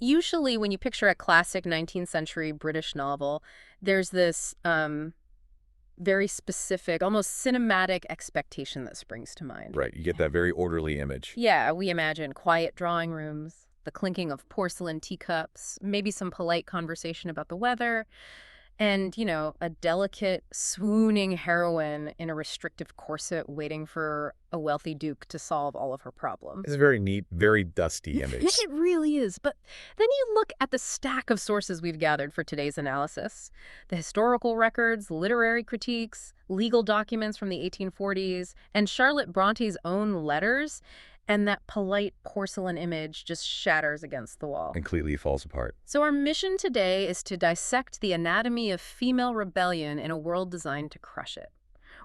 Usually when you picture a classic 19th century British novel, there's this very specific, almost cinematic expectation that springs to mind. Right, you get that very orderly image. Yeah, we imagine quiet drawing rooms, the clinking of porcelain teacups, maybe some polite conversation about the weather, and, a delicate, swooning heroine in a restrictive corset waiting for a wealthy duke to solve all of her problems. It's a very neat, very dusty image. It really is. But then you look at the stack of sources we've gathered for today's analysis. The historical records, literary critiques, legal documents from the 1840s, and Charlotte Bronte's own letters, and that polite porcelain image just shatters against the wall. Completely falls apart. So our mission today is to dissect the anatomy of female rebellion in a world designed to crush it.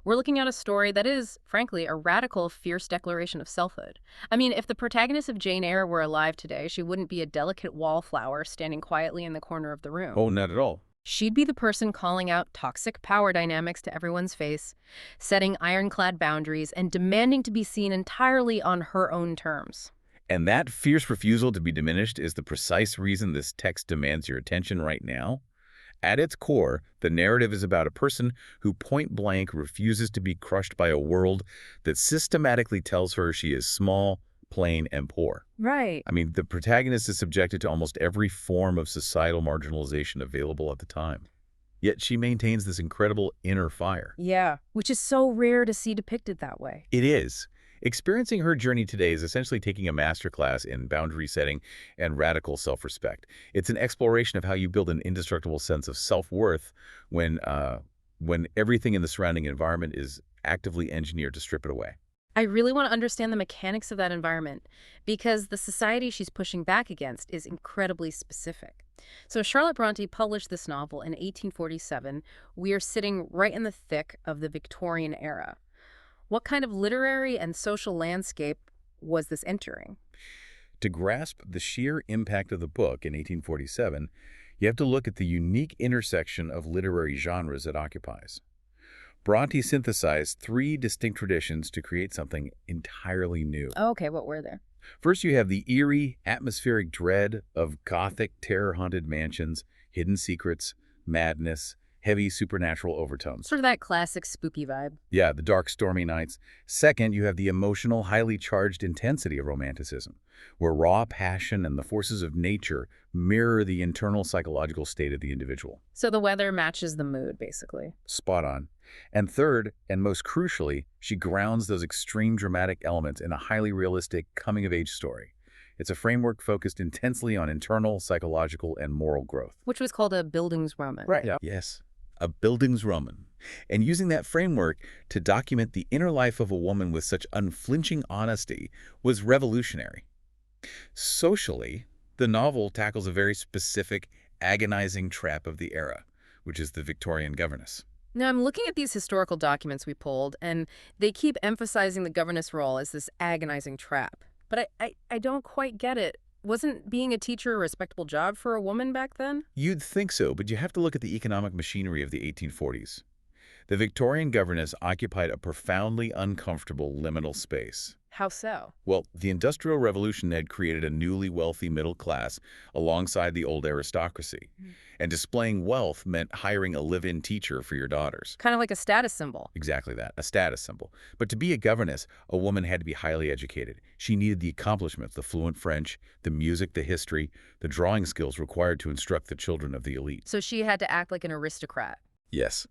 We're looking at a story that is, frankly, a radical, fierce declaration of selfhood. I mean, if the protagonist of Jane Eyre were alive today, she wouldn't be a delicate wallflower standing quietly in the corner of the room. Oh, not at all. She'd be the person calling out toxic power dynamics to everyone's face, setting ironclad boundaries, and demanding to be seen entirely on her own terms. And that fierce refusal to be diminished is the precise reason this text demands your attention right now. At its core, the narrative is about a person who point-blank refuses to be crushed by a world that systematically tells her she is small, plain, and poor. Right. I mean, the protagonist is subjected to almost every form of societal marginalization available at the time. Yet she maintains this incredible inner fire. Yeah, which is so rare to see depicted that way. It is. Experiencing her journey today is essentially taking a masterclass in boundary setting and radical self-respect. It's an exploration of how you build an indestructible sense of self-worth when everything in the surrounding environment is actively engineered to strip it away. I really want to understand the mechanics of that environment because the society she's pushing back against is incredibly specific. So Charlotte Bronte published this novel in 1847. We are sitting right in the thick of the Victorian era. What kind of literary and social landscape was this entering? To grasp the sheer impact of the book in 1847, you have to look at the unique intersection of literary genres it occupies. Bronte synthesized three distinct traditions to create something entirely new. Okay, what were they? First, you have the eerie, atmospheric dread of Gothic, terror-haunted mansions, hidden secrets, madness, heavy supernatural overtones. Sort of that classic spooky vibe. Yeah, the dark, stormy nights. Second, you have the emotional, highly charged intensity of romanticism, where raw passion and the forces of nature mirror the internal psychological state of the individual. So the weather matches the mood, basically. Spot on. And third, and most crucially, she grounds those extreme dramatic elements in a highly realistic coming-of-age story. It's a framework focused intensely on internal, psychological, and moral growth. Which was called a Bildungsroman. Right. Yeah. Yes. A Bildungsroman. And using that framework to document the inner life of a woman with such unflinching honesty was revolutionary. Socially, the novel tackles a very specific, agonizing trap of the era, which is the Victorian governess. Now, I'm looking at these historical documents we pulled, and they keep emphasizing the governess role as this agonizing trap. But I don't quite get it. Wasn't being a teacher a respectable job for a woman back then? You'd think so, but you have to look at the economic machinery of the 1840s. The Victorian governess occupied a profoundly uncomfortable liminal space. How so? Well, the Industrial Revolution had created a newly wealthy middle class alongside the old aristocracy. And displaying wealth meant hiring a live-in teacher for your daughters. Kind of like a status symbol. Exactly that, a status symbol. But to be a governess, a woman had to be highly educated. She needed the accomplishments, the fluent French, the music, the history, the drawing skills required to instruct the children of the elite. So she had to act like an aristocrat. Yes.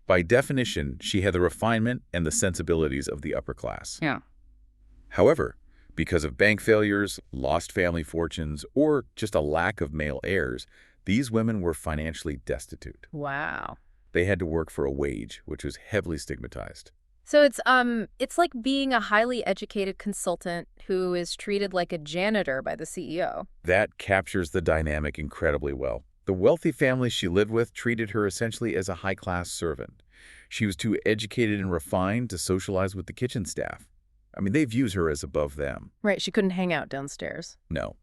By definition, she had the refinement and the sensibilities of the upper class. Yeah. However, because of bank failures, lost family fortunes, or just a lack of male heirs, these women were financially destitute. Wow. They had to work for a wage, which was heavily stigmatized. So it's like being a highly educated consultant who is treated like a janitor by the CEO. That captures the dynamic incredibly well. The wealthy family she lived with treated her essentially as a high-class servant. She was too educated and refined to socialize with the kitchen staff. I mean, they viewed her as above them. Right, she couldn't hang out downstairs. No.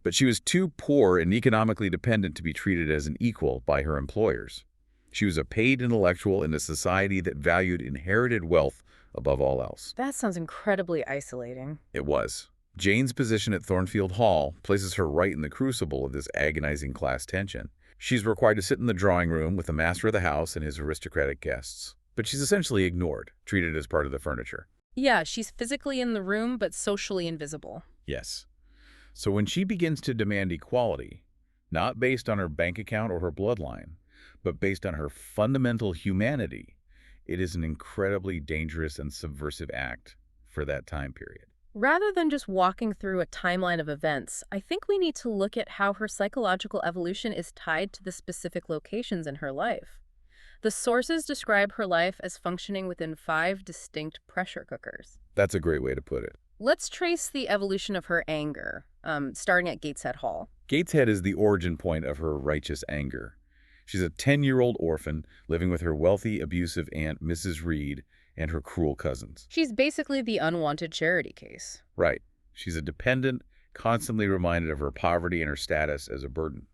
But she was too poor and economically dependent to be treated as an equal by her employers. She was a paid intellectual in a society that valued inherited wealth above all else. That sounds incredibly isolating. It was. Jane's position at Thornfield Hall places her right in the crucible of this agonizing class tension. She's required to sit in the drawing room with the master of the house and his aristocratic guests. But she's essentially ignored, treated as part of the furniture. Yeah, she's physically in the room, but socially invisible. Yes. So when she begins to demand equality, not based on her bank account or her bloodline, but based on her fundamental humanity, it is an incredibly dangerous and subversive act for that time period. Rather than just walking through a timeline of events, I think we need to look at how her psychological evolution is tied to the specific locations in her life. The sources describe her life as functioning within 5 distinct pressure cookers. That's a great way to put it. Let's trace the evolution of her anger, starting at Gateshead Hall. Gateshead is the origin point of her righteous anger. She's a 10-year-old orphan living with her wealthy, abusive aunt, Mrs. Reed, and her cruel cousins. She's basically the unwanted charity case. Right. She's a dependent, constantly reminded of her poverty and her status as a burden.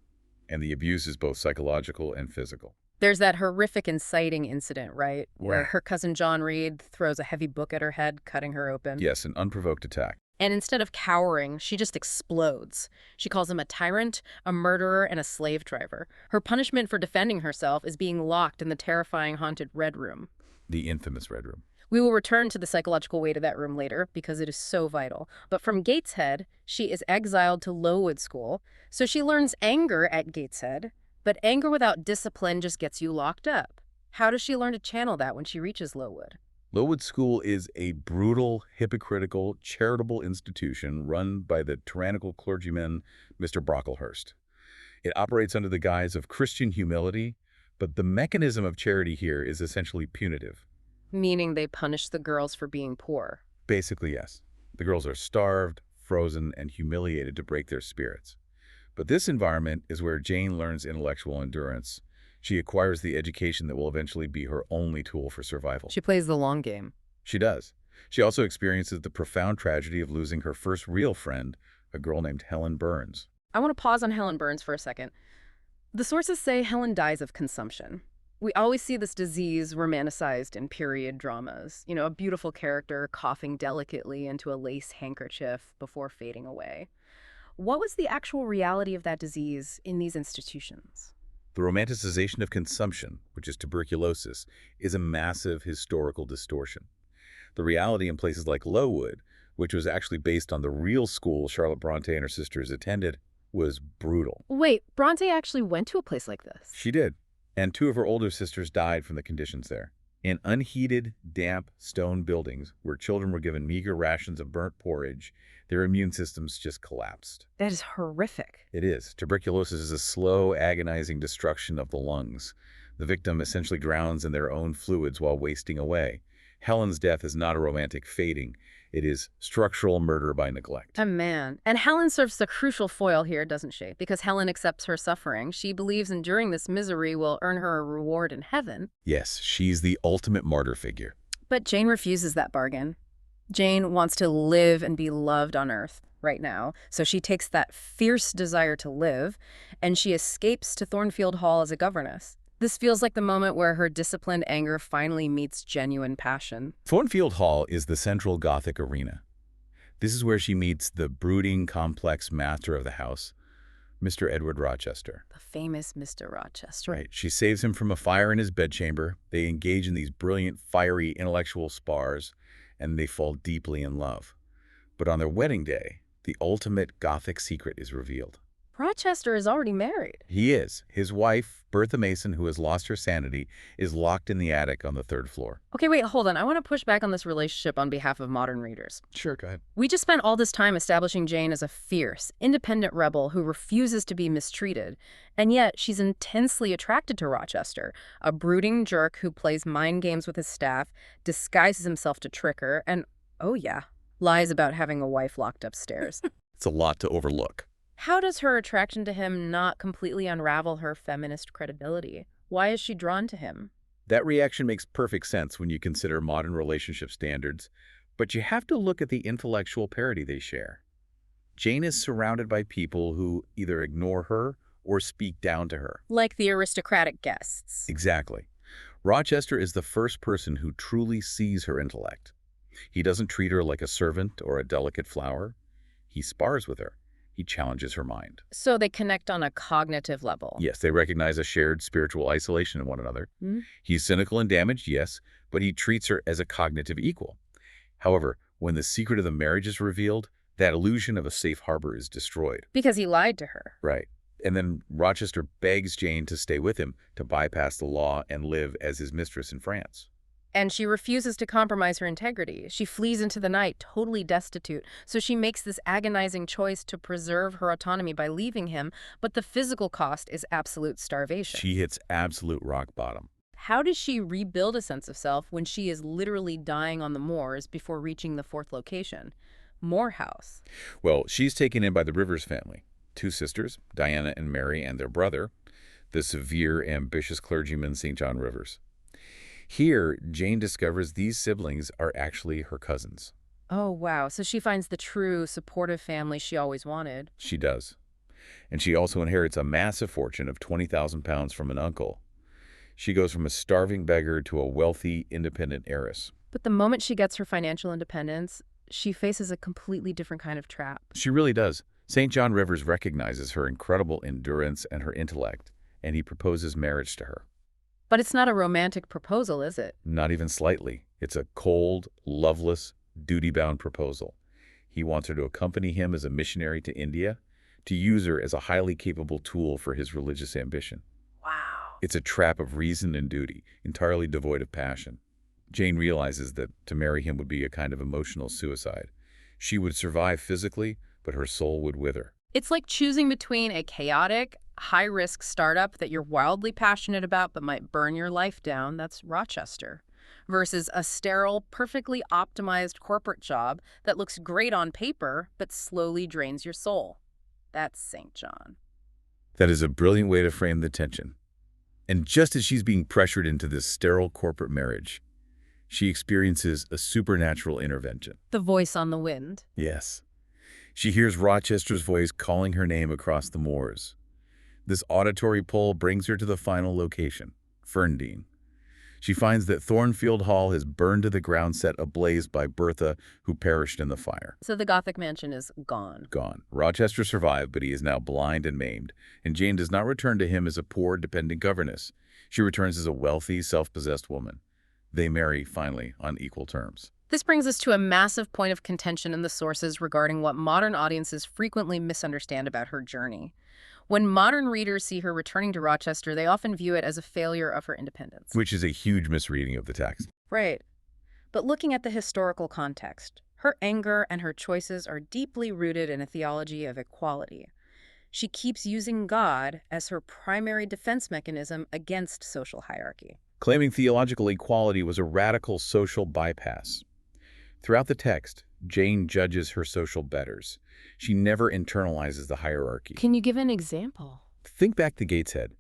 And the abuse is both psychological and physical. There's that horrific inciting incident, right? Where Yeah. her cousin John Reed throws a heavy book at her head, cutting her open. Yes, an unprovoked attack. And instead of cowering, she just explodes. She calls him a tyrant, a murderer, and a slave driver. Her punishment for defending herself is being locked in the terrifying haunted Red Room. The infamous Red Room. We will return to the psychological weight of that room later because it is so vital. But from Gateshead, she is exiled to Lowood School, so she learns anger at Gateshead, but anger without discipline just gets you locked up. How does she learn to channel that when she reaches Lowood? Lowood School is a brutal, hypocritical, charitable institution run by the tyrannical clergyman, Mr. Brocklehurst. It operates under the guise of Christian humility, but the mechanism of charity here is essentially punitive. Meaning they punish the girls for being poor. Basically, yes. The girls are starved, frozen, and humiliated to break their spirits. But this environment is where Jane learns intellectual endurance. She acquires the education that will eventually be her only tool for survival. She plays the long game. She does. She also experiences the profound tragedy of losing her first real friend, a girl named Helen Burns. I want to pause on Helen Burns for a second. The sources say Helen dies of consumption. We always see this disease romanticized in period dramas. You know, a beautiful character coughing delicately into a lace handkerchief before fading away. What was the actual reality of that disease in these institutions? The romanticization of consumption, which is tuberculosis, is a massive historical distortion. The reality in places like Lowood, which was actually based on the real school Charlotte Bronte and her sisters attended, was brutal. Wait, Bronte actually went to a place like this? She did. And 2 of her older sisters died from the conditions there. In unheated, damp stone buildings where children were given meager rations of burnt porridge, their immune systems just collapsed. That is horrific. It is. Tuberculosis is a slow, agonizing destruction of the lungs. The victim essentially drowns in their own fluids while wasting away. Helen's death is not a romantic fading. It is structural murder by neglect. Oh, man. And Helen serves the crucial foil here, doesn't she? Because Helen accepts her suffering. She believes enduring this misery will earn her a reward in heaven. Yes, she's the ultimate martyr figure. But Jane refuses that bargain. Jane wants to live and be loved on Earth right now. So she takes that fierce desire to live, and she escapes to Thornfield Hall as a governess. This feels like the moment where her disciplined anger finally meets genuine passion. Thornfield Hall is the central Gothic arena. This is where she meets the brooding, complex master of the house, Mr. Edward Rochester. The famous Mr. Rochester. Right. She saves him from a fire in his bedchamber. They engage in these brilliant, fiery, intellectual spars, and they fall deeply in love. But on their wedding day, the ultimate Gothic secret is revealed. Rochester is already married. He is. His wife, Bertha Mason, who has lost her sanity, is locked in the attic on the 3rd floor. Okay, wait, hold on. I want to push back on this relationship on behalf of modern readers. Sure, go ahead. We just spent all this time establishing Jane as a fierce, independent rebel who refuses to be mistreated. And yet, she's intensely attracted to Rochester, a brooding jerk who plays mind games with his staff, disguises himself to trick her, and, oh yeah, lies about having a wife locked upstairs. It's a lot to overlook. How does her attraction to him not completely unravel her feminist credibility? Why is she drawn to him? That reaction makes perfect sense when you consider modern relationship standards, but you have to look at the intellectual parity they share. Jane is surrounded by people who either ignore her or speak down to her. Like the aristocratic guests. Exactly. Rochester is the first person who truly sees her intellect. He doesn't treat her like a servant or a delicate flower. He spars with her. He challenges her mind. So they connect on a cognitive level. Yes, they recognize a shared spiritual isolation in one another. Hmm? He's cynical and damaged, yes, but he treats her as a cognitive equal. However, when the secret of the marriage is revealed, that illusion of a safe harbor is destroyed. Because he lied to her. Right. And then Rochester begs Jane to stay with him, to bypass the law and live as his mistress in France. And she refuses to compromise her integrity. She flees into the night, totally destitute. So she makes this agonizing choice to preserve her autonomy by leaving him, but the physical cost is absolute starvation. She hits absolute rock bottom. How does she rebuild a sense of self when she is literally dying on the moors before reaching the fourth location, Moor House? Well, she's taken in by the Rivers family. Two sisters, Diana and Mary, and their brother, the severe, ambitious clergyman St. John Rivers. Here, Jane discovers these siblings are actually her cousins. Oh, wow. So she finds the true, supportive family she always wanted. She does. And she also inherits a massive fortune of £20,000 from an uncle. She goes from a starving beggar to a wealthy, independent heiress. But the moment she gets her financial independence, she faces a completely different kind of trap. She really does. St. John Rivers recognizes her incredible endurance and her intellect, and he proposes marriage to her. But it's not a romantic proposal, is it? Not even slightly. It's a cold, loveless, duty-bound proposal. He wants her to accompany him as a missionary to India, to use her as a highly capable tool for his religious ambition. Wow. It's a trap of reason and duty, entirely devoid of passion. Jane realizes that to marry him would be a kind of emotional suicide. She would survive physically, but her soul would wither. It's like choosing between a chaotic, high-risk startup that you're wildly passionate about but might burn your life down, that's Rochester, versus a sterile, perfectly optimized corporate job that looks great on paper but slowly drains your soul. That's St. John. That is a brilliant way to frame the tension. And just as she's being pressured into this sterile corporate marriage, she experiences a supernatural intervention. The voice on the wind. Yes. She hears Rochester's voice calling her name across the moors. This auditory pull brings her to the final location, Ferndean. She finds that Thornfield Hall has burned to the ground, set ablaze by Bertha, who perished in the fire. So the Gothic mansion is gone. Gone. Rochester survived, but he is now blind and maimed, and Jane does not return to him as a poor, dependent governess. She returns as a wealthy, self-possessed woman. They marry, finally, on equal terms. This brings us to a massive point of contention in the sources regarding what modern audiences frequently misunderstand about her journey. When modern readers see her returning to Rochester, they often view it as a failure of her independence. Which is a huge misreading of the text. Right. But looking at the historical context, her anger and her choices are deeply rooted in a theology of equality. She keeps using God as her primary defense mechanism against social hierarchy. Claiming theological equality was a radical social bypass. Throughout the text, Jane judges her social betters. She never internalizes the hierarchy. Can you give an example? Think back to Gateshead,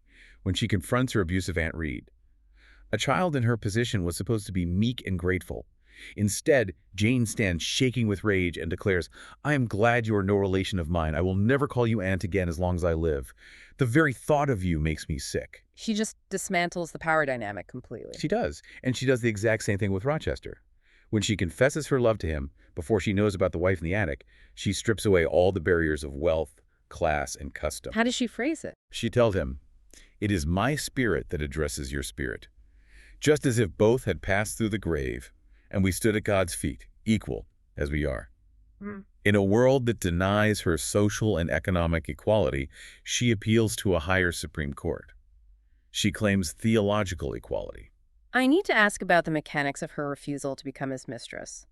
when she confronts her abusive Aunt Reed. A child in her position was supposed to be meek and grateful. Instead, Jane stands shaking with rage and declares, "I am glad you are no relation of mine. I will never call you aunt again as long as I live. The very thought of you makes me sick." She just dismantles the power dynamic completely. She does, and she does the exact same thing with Rochester. When she confesses her love to him, before she knows about the wife in the attic, she strips away all the barriers of wealth, class, and custom. How does she phrase it? She tells him, "It is my spirit that addresses your spirit," just as if both had passed through the grave, and we stood at God's feet, equal as we are. In a world that denies her social and economic equality, she appeals to a higher Supreme Court. She claims theological equality. I need to ask about the mechanics of her refusal to become his mistress.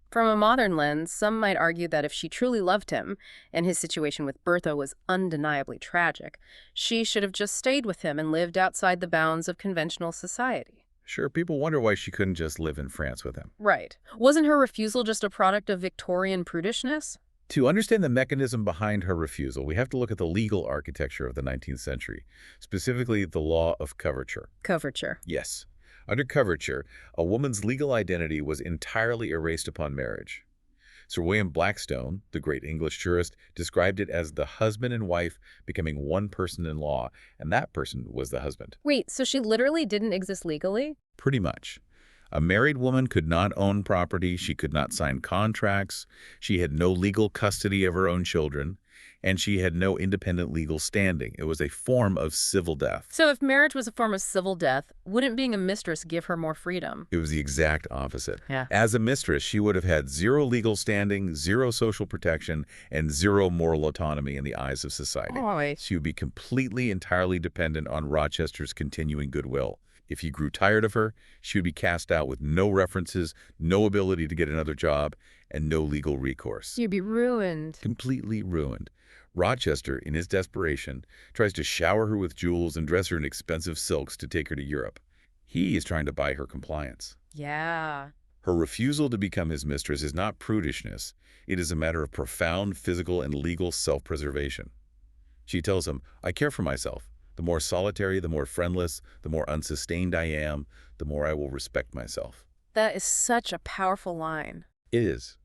From a modern lens, some might argue that if she truly loved him, and his situation with Bertha was undeniably tragic, she should have just stayed with him and lived outside the bounds of conventional society. Sure, people wonder why she couldn't just live in France with him. Right. Wasn't her refusal just a product of Victorian prudishness? To understand the mechanism behind her refusal, we have to look at the legal architecture of the 19th century, specifically the law of coverture. Coverture. Yes. Under coverture, a woman's legal identity was entirely erased upon marriage. Sir William Blackstone, the great English jurist, described it as the husband and wife becoming one person in law, and that person was the husband. Wait, so she literally didn't exist legally? Pretty much. A married woman could not own property, she could not sign contracts, she had no legal custody of her own children, and she had no independent legal standing. It was a form of civil death. So if marriage was a form of civil death, wouldn't being a mistress give her more freedom? It was the exact opposite. Yeah. As a mistress, she would have had zero legal standing, zero social protection, and zero moral autonomy in the eyes of society. Boy. She would be completely, entirely dependent on Rochester's continuing goodwill. If he grew tired of her, she would be cast out with no references, no ability to get another job, and no legal recourse. You'd be ruined. Completely ruined. Rochester, in his desperation, tries to shower her with jewels and dress her in expensive silks to take her to Europe. He is trying to buy her compliance. Yeah. Her refusal to become his mistress is not prudishness. It is a matter of profound physical and legal self-preservation. She tells him, "I care for myself. The more solitary, the more friendless, the more unsustained I am, the more I will respect myself." That is such a powerful line. It is.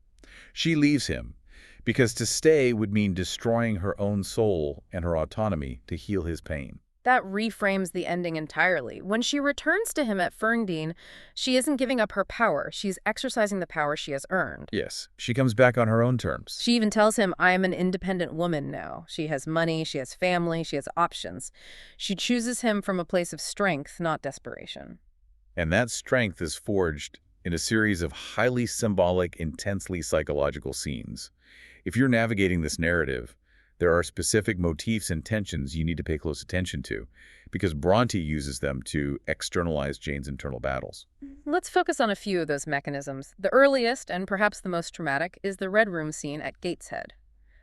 She leaves him because to stay would mean destroying her own soul and her autonomy to heal his pain. That reframes the ending entirely. When she returns to him at Ferndean, she isn't giving up her power. She's exercising the power she has earned. Yes, she comes back on her own terms. She even tells him, "I am an independent woman now." She has money, she has family, she has options. She chooses him from a place of strength, not desperation. And that strength is forged in a series of highly symbolic, intensely psychological scenes. If you're navigating this narrative, there are specific motifs and tensions you need to pay close attention to, because Bronte uses them to externalize Jane's internal battles. Let's focus on a few of those mechanisms. The earliest, and perhaps the most traumatic, is the Red Room scene at Gateshead.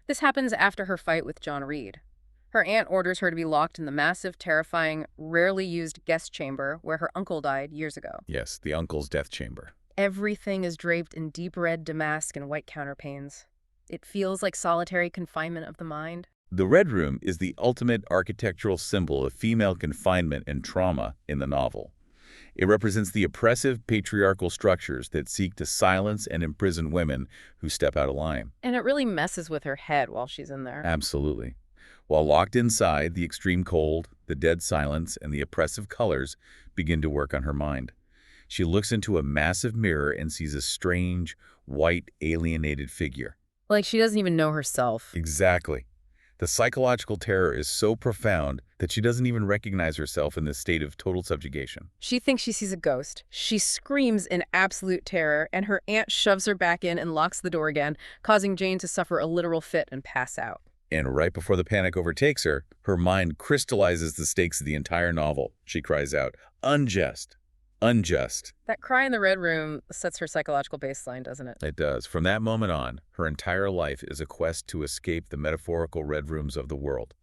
This happens after her fight with John Reed. Her aunt orders her to be locked in the massive, terrifying, rarely used guest chamber where her uncle died years ago. Yes, the uncle's death chamber. Everything is draped in deep red damask and white counterpanes. It feels like solitary confinement of the mind. The Red Room is the ultimate architectural symbol of female confinement and trauma in the novel. It represents the oppressive patriarchal structures that seek to silence and imprison women who step out of line. And it really messes with her head while she's in there. Absolutely. While locked inside, the extreme cold, the dead silence, and the oppressive colors begin to work on her mind. She looks into a massive mirror and sees a strange, white, alienated figure. Like she doesn't even know herself. Exactly. The psychological terror is so profound that she doesn't even recognize herself in this state of total subjugation. She thinks she sees a ghost. She screams in absolute terror, and her aunt shoves her back in and locks the door again, causing Jane to suffer a literal fit and pass out. And right before the panic overtakes her, her mind crystallizes the stakes of the entire novel. She cries out, "Unjust! Unjust!" That cry in the Red Room sets her psychological baseline, doesn't it? It does. From that moment on, her entire life is a quest to escape the metaphorical red rooms of the world,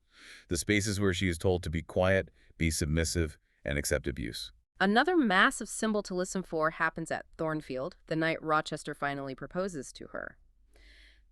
the spaces where she is told to be quiet, be submissive, and accept abuse. Another massive symbol to listen for happens at Thornfield, the night Rochester finally proposes to her.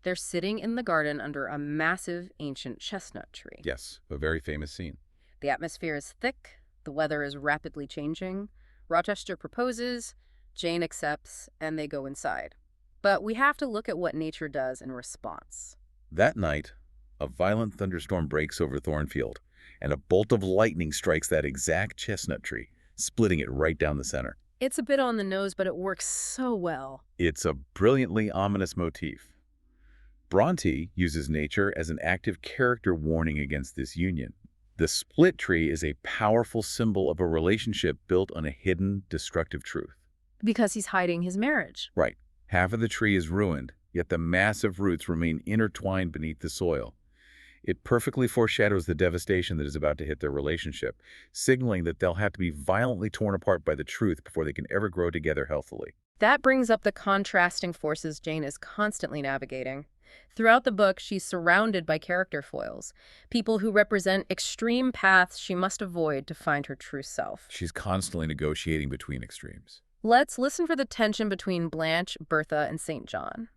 They're sitting in the garden under a massive ancient chestnut tree. Yes, a very famous scene. The atmosphere is thick, the weather is rapidly changing. Rochester proposes, Jane accepts, and they go inside. But we have to look at what nature does in response. That night, a violent thunderstorm breaks over Thornfield, and a bolt of lightning strikes that exact chestnut tree, splitting it right down the center. It's a bit on the nose, but it works so well. It's a brilliantly ominous motif. Bronte uses nature as an active character warning against this union. The split tree is a powerful symbol of a relationship built on a hidden, destructive truth. Because he's hiding his marriage. Right. Half of the tree is ruined, yet the massive roots remain intertwined beneath the soil. It perfectly foreshadows the devastation that is about to hit their relationship, signaling that they'll have to be violently torn apart by the truth before they can ever grow together healthily. That brings up the contrasting forces Jane is constantly navigating. Throughout the book, she's surrounded by character foils, people who represent extreme paths she must avoid to find her true self. She's constantly negotiating between extremes. Let's listen for the tension between Blanche, Bertha, and St. John.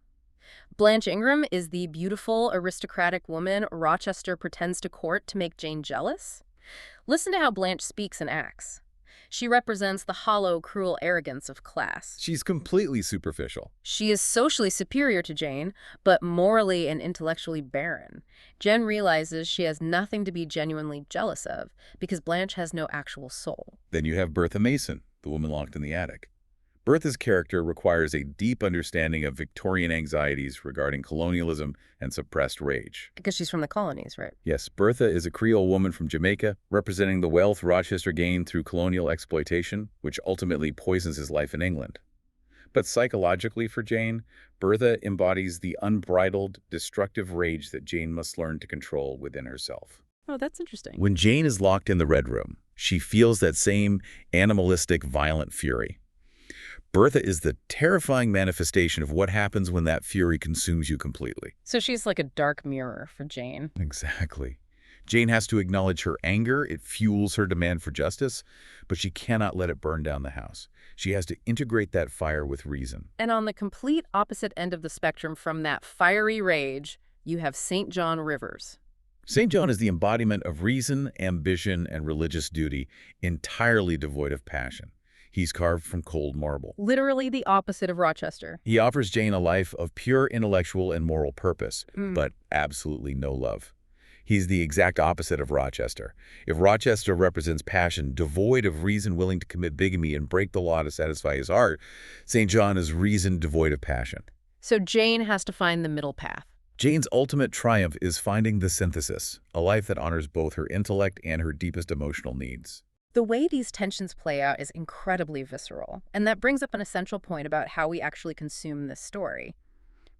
Blanche Ingram is the beautiful, aristocratic woman Rochester pretends to court to make Jane jealous. Listen to how Blanche speaks and acts. She represents the hollow, cruel arrogance of class. She's completely superficial. She is socially superior to Jane, but morally and intellectually barren. Jen realizes she has nothing to be genuinely jealous of because Blanche has no actual soul. Then you have Bertha Mason, the woman locked in the attic. Bertha's character requires a deep understanding of Victorian anxieties regarding colonialism and suppressed rage. Because she's from the colonies, right? Yes, Bertha is a Creole woman from Jamaica, representing the wealth Rochester gained through colonial exploitation, which ultimately poisons his life in England. But psychologically for Jane, Bertha embodies the unbridled, destructive rage that Jane must learn to control within herself. Oh, that's interesting. When Jane is locked in the Red Room, she feels that same animalistic, violent fury. Bertha is the terrifying manifestation of what happens when that fury consumes you completely. So she's like a dark mirror for Jane. Exactly. Jane has to acknowledge her anger. It fuels her demand for justice, but she cannot let it burn down the house. She has to integrate that fire with reason. And on the complete opposite end of the spectrum from that fiery rage, you have St. John Rivers. St. John is the embodiment of reason, ambition, and religious duty, entirely devoid of passion. He's carved from cold marble. Literally the opposite of Rochester. He offers Jane a life of pure intellectual and moral purpose, but absolutely no love. He's the exact opposite of Rochester. If Rochester represents passion, devoid of reason, willing to commit bigamy and break the law to satisfy his heart, St. John is reason devoid of passion. So Jane has to find the middle path. Jane's ultimate triumph is finding the synthesis, a life that honors both her intellect and her deepest emotional needs. The way these tensions play out is incredibly visceral, and that brings up an essential point about how we actually consume this story.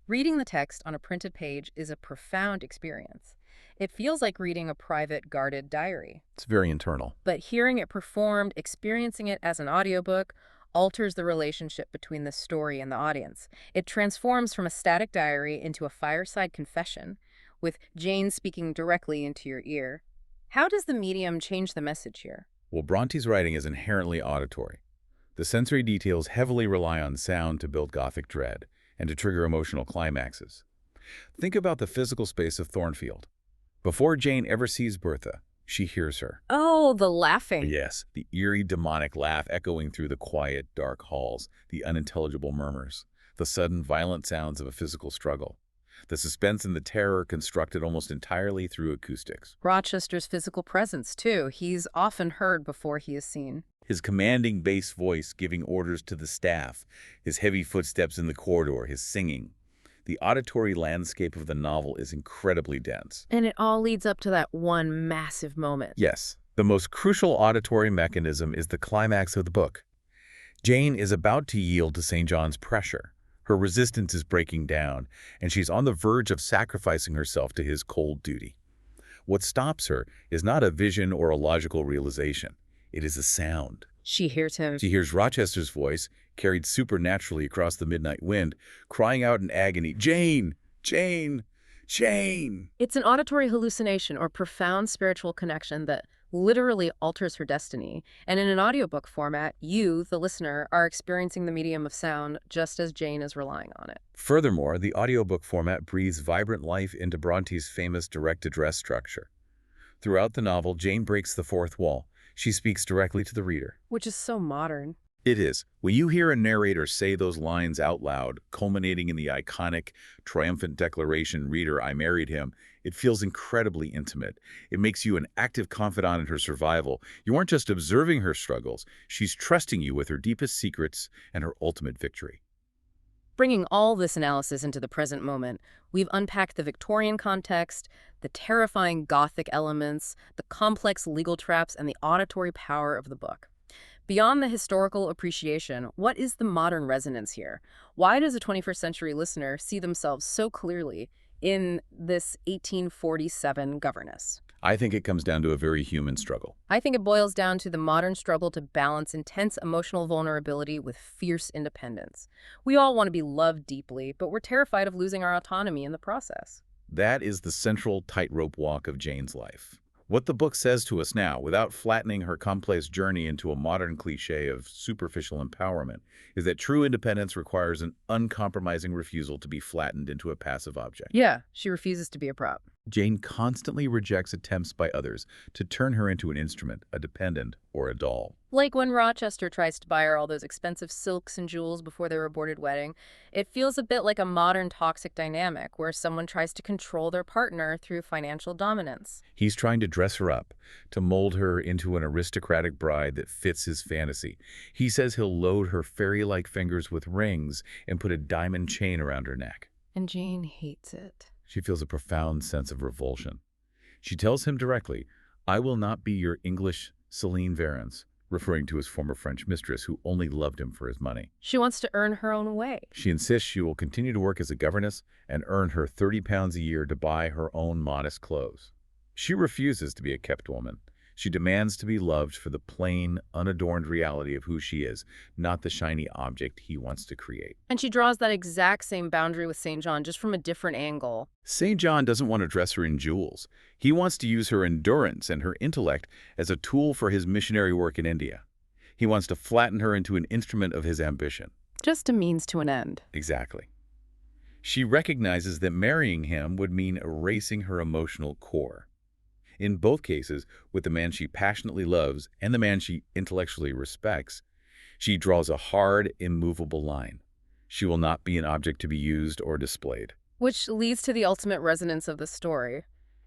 Reading the text on a printed page is a profound experience. It feels like reading a private, guarded diary. It's very internal. But hearing it performed, experiencing it as an audiobook, alters the relationship between the story and the audience. It transforms from a static diary into a fireside confession, with Jane speaking directly into your ear. How does the medium change the message here? Well, Bronte's writing is inherently auditory. The sensory details heavily rely on sound to build Gothic dread and to trigger emotional climaxes. Think about the physical space of Thornfield. Before Jane ever sees Bertha, she hears her. Oh, the laughing. Yes, the eerie, demonic laugh echoing through the quiet, dark halls, the unintelligible murmurs, the sudden, violent sounds of a physical struggle. The suspense and the terror constructed almost entirely through acoustics. Rochester's physical presence, too. He's often heard before he is seen. His commanding bass voice giving orders to the staff, his heavy footsteps in the corridor, his singing. The auditory landscape of the novel is incredibly dense. And it all leads up to that one massive moment. Yes, the most crucial auditory mechanism is the climax of the book. Jane is about to yield to St. John's pressure. Her resistance is breaking down, and she's on the verge of sacrificing herself to his cold duty. What stops her is not a vision or a logical realization. It is a sound. She hears him. She hears Rochester's voice, carried supernaturally across the midnight wind, crying out in agony, "Jane! Jane! Jane!" It's an auditory hallucination or profound spiritual connection that literally alters her destiny. And in an audiobook format, you, the listener, are experiencing the medium of sound just as Jane is relying on it. Furthermore, the audiobook format breathes vibrant life into Bronte's famous direct-address structure. Throughout the novel, Jane breaks the fourth wall. She speaks directly to the reader. Which is so modern. It is. When you hear a narrator say those lines out loud, culminating in the iconic, triumphant declaration, "Reader, I married him," it feels incredibly intimate. It makes you an active confidant in her survival. You aren't just observing her struggles. She's trusting you with her deepest secrets and her ultimate victory. Bringing all this analysis into the present moment, we've unpacked the Victorian context, the terrifying Gothic elements, the complex legal traps, and the auditory power of the book. Beyond the historical appreciation, what is the modern resonance here? Why does a 21st century listener see themselves so clearly in this 1847 governess? I think it comes down to a very human struggle. I think it boils down to the modern struggle to balance intense emotional vulnerability with fierce independence. We all want to be loved deeply, but we're terrified of losing our autonomy in the process. That is the central tightrope walk of Jane's life. What the book says to us now, without flattening her complex journey into a modern cliché of superficial empowerment, is that true independence requires an uncompromising refusal to be flattened into a passive object. Yeah, she refuses to be a prop. Jane constantly rejects attempts by others to turn her into an instrument, a dependent, or a doll. Like when Rochester tries to buy her all those expensive silks and jewels before their aborted wedding, it feels a bit like a modern toxic dynamic where someone tries to control their partner through financial dominance. He's trying to dress her up, to mold her into an aristocratic bride that fits his fantasy. He says he'll load her fairy-like fingers with rings and put a diamond chain around her neck. And Jane hates it. She feels a profound sense of revulsion. She tells him directly, "I will not be your English Celine Varens," referring to his former French mistress who only loved him for his money. She wants to earn her own way. She insists she will continue to work as a governess and earn her £30 a year to buy her own modest clothes. She refuses to be a kept woman. She demands to be loved for the plain, unadorned reality of who she is, not the shiny object he wants to create. And she draws that exact same boundary with St. John, just from a different angle. St. John doesn't want to dress her in jewels. He wants to use her endurance and her intellect as a tool for his missionary work in India. He wants to flatten her into an instrument of his ambition. Just a means to an end. Exactly. She recognizes that marrying him would mean erasing her emotional core. In both cases, with the man she passionately loves and the man she intellectually respects, she draws a hard, immovable line. She will not be an object to be used or displayed. Which leads to the ultimate resonance of the story.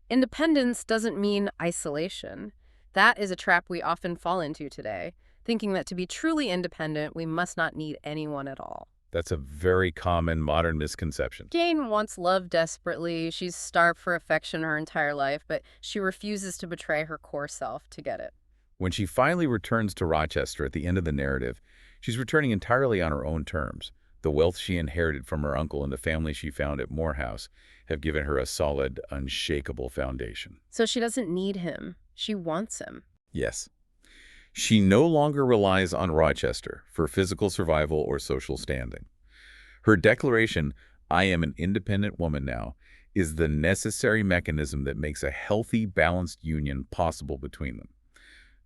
Independence doesn't mean isolation. That is a trap we often fall into today, thinking that to be truly independent, we must not need anyone at all. That's a very common modern misconception. Jane wants love desperately. She's starved for affection her entire life, but she refuses to betray her core self to get it. When she finally returns to Rochester at the end of the narrative, she's returning entirely on her own terms. The wealth she inherited from her uncle and the family she found at Moore House have given her a solid, unshakable foundation. So she doesn't need him. She wants him. Yes. She no longer relies on Rochester for physical survival or social standing. Her declaration, "I am an independent woman now," is the necessary mechanism that makes a healthy, balanced union possible between them.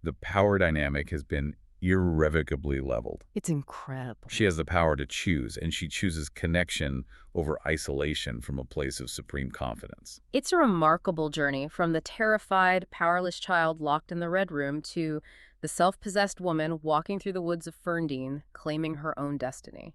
The power dynamic has been irrevocably leveled. It's incredible. She has the power to choose, and she chooses connection over isolation from a place of supreme confidence. It's a remarkable journey from the terrified, powerless child locked in the Red Room to the self-possessed woman walking through the woods of Ferndean, claiming her own destiny.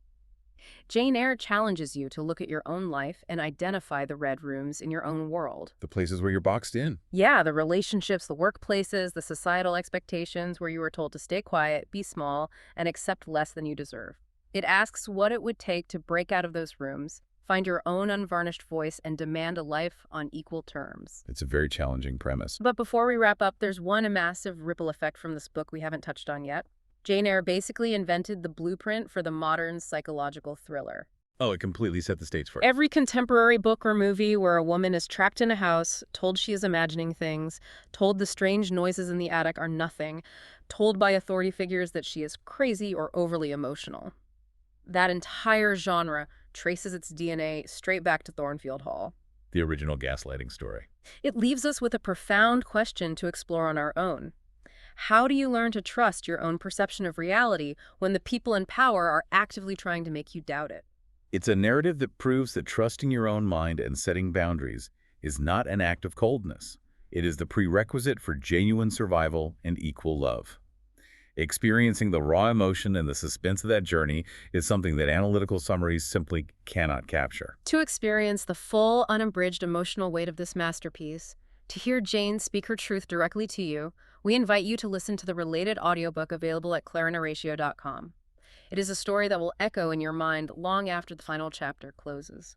Jane Eyre challenges you to look at your own life and identify the red rooms in your own world. The places where you're boxed in. Yeah, the relationships, the workplaces, the societal expectations where you were told to stay quiet, be small, and accept less than you deserve. It asks what it would take to break out of those rooms, find your own unvarnished voice, and demand a life on equal terms. It's a very challenging premise. But before we wrap up, there's one massive ripple effect from this book we haven't touched on yet. Jane Eyre basically invented the blueprint for the modern psychological thriller. Oh, it completely set the stage for it. Every contemporary book or movie where a woman is trapped in a house, told she is imagining things, told the strange noises in the attic are nothing, told by authority figures that she is crazy or overly emotional. That entire genre traces its DNA straight back to Thornfield Hall. The original gaslighting story. It leaves us with a profound question to explore on our own. How do you learn to trust your own perception of reality when the people in power are actively trying to make you doubt it? It's a narrative that proves that trusting your own mind and setting boundaries is not an act of coldness. It is the prerequisite for genuine survival and equal love. Experiencing the raw emotion and the suspense of that journey is something that analytical summaries simply cannot capture. To experience the full, unabridged emotional weight of this masterpiece, to hear Jane speak her truth directly to you, we invite you to listen to the related audiobook available at clarinhoratio.com. It is a story that will echo in your mind long after the final chapter closes.